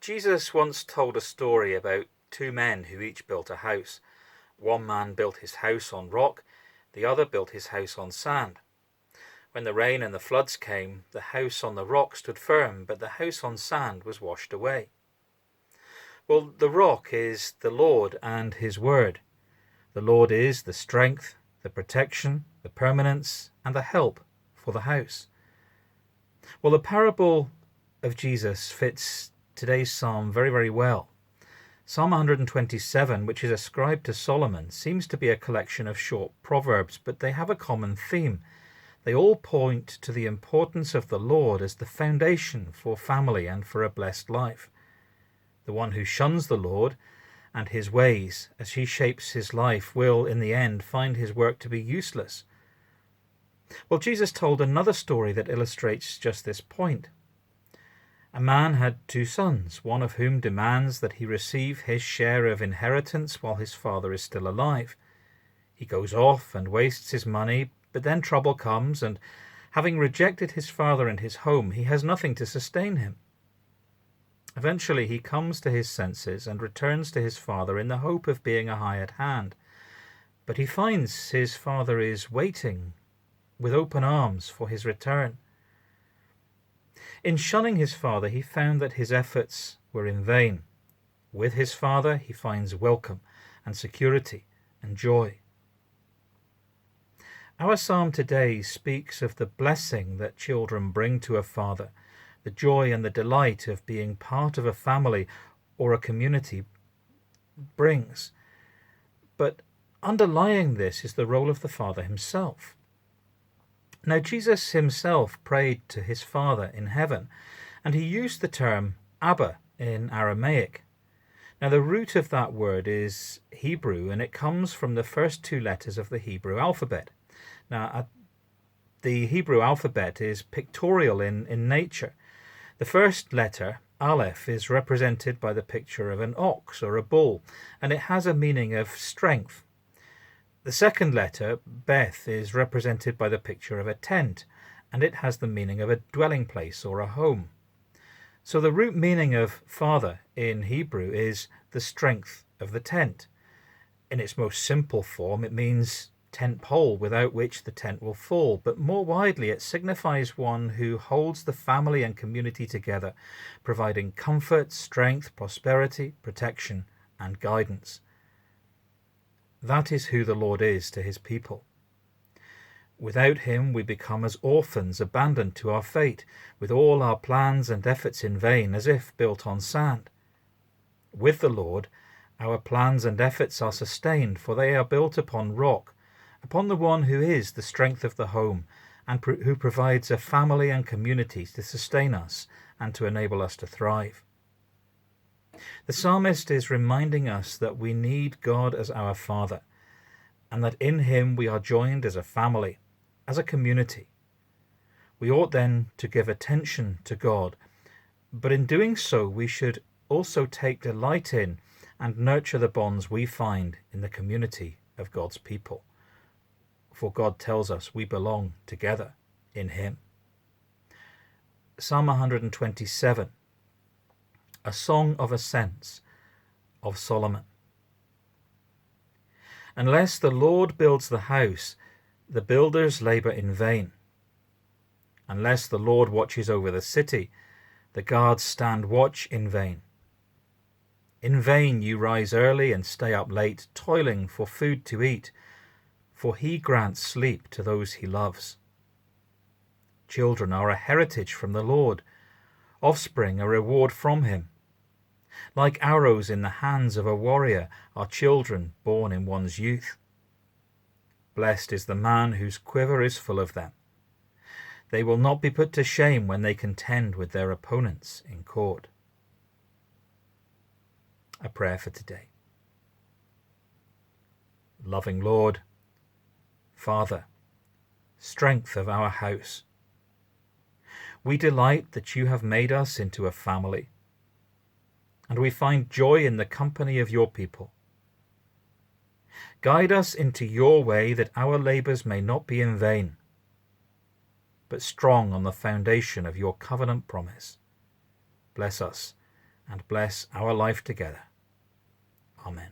Jesus once told a story about two men who each built a house. One man built his house on rock, the other built his house on sand. When the rain and the floods came, the house on the rock stood firm, but the house on sand was washed away. Well, the rock is the Lord and his word. The Lord is the strength, the protection, the permanence, and the help for the house. Well, the parable of Jesus fits today's psalm very, very well. Psalm 127, which is ascribed to Solomon, seems to be a collection of short proverbs, but they have a common theme. They all point to the importance of the Lord as the foundation for family and for a blessed life. The one who shuns the Lord and his ways as he shapes his life will, in the end, find his work to be useless. Well, Jesus told another story that illustrates just this point. A man had two sons, one of whom demands that he receive his share of inheritance while his father is still alive. He goes off and wastes his money, but then trouble comes, and having rejected his father and his home, he has nothing to sustain him. Eventually he comes to his senses and returns to his father in the hope of being a hired hand. But he finds his father is waiting with open arms for his return. In shunning his father, he found that his efforts were in vain. With his father, he finds welcome and security and joy. Our psalm today speaks of the blessing that children bring to a father, the joy and the delight of being part of a family or a community brings. But underlying this is the role of the Father himself. Now, Jesus himself prayed to his Father in heaven, and he used the term Abba in Aramaic. Now, the root of that word is Hebrew, and it comes from the first two letters of the Hebrew alphabet. Now, the Hebrew alphabet is pictorial in nature. The first letter, Aleph, is represented by the picture of an ox or a bull, and it has a meaning of strength. The second letter, Beth, is represented by the picture of a tent, and it has the meaning of a dwelling place or a home. So the root meaning of father in Hebrew is the strength of the tent. In its most simple form, it means tent pole without which the tent will fall, but more widely it signifies one who holds the family and community together, providing comfort, strength, prosperity, protection, and guidance. That is who the Lord is to his people. Without him we become as orphans abandoned to our fate, with all our plans and efforts in vain, as if built on sand. With the Lord, our plans and efforts are sustained, for they are built upon rock, upon the one who is the strength of the home, and who provides a family and community to sustain us and to enable us to thrive. The psalmist is reminding us that we need God as our Father, and that in him we are joined as a family, as a community. We ought then to give attention to God, but in doing so we should also take delight in and nurture the bonds we find in the community of God's people. For God tells us we belong together in him. Psalm 127, a song of ascents of Solomon. Unless the Lord builds the house, the builders labor in vain. Unless the Lord watches over the city, the guards stand watch in vain. In vain you rise early and stay up late, toiling for food to eat, for he grants sleep to those he loves. Children are a heritage from the Lord, offspring a reward from him. Like arrows in the hands of a warrior are children born in one's youth. Blessed is the man whose quiver is full of them. They will not be put to shame when they contend with their opponents in court. A prayer for today. Loving Lord, Father, strength of our house, we delight that you have made us into a family, and we find joy in the company of your people. Guide us into your way, that our labours may not be in vain, but strong on the foundation of your covenant promise. Bless us and bless our life together. Amen.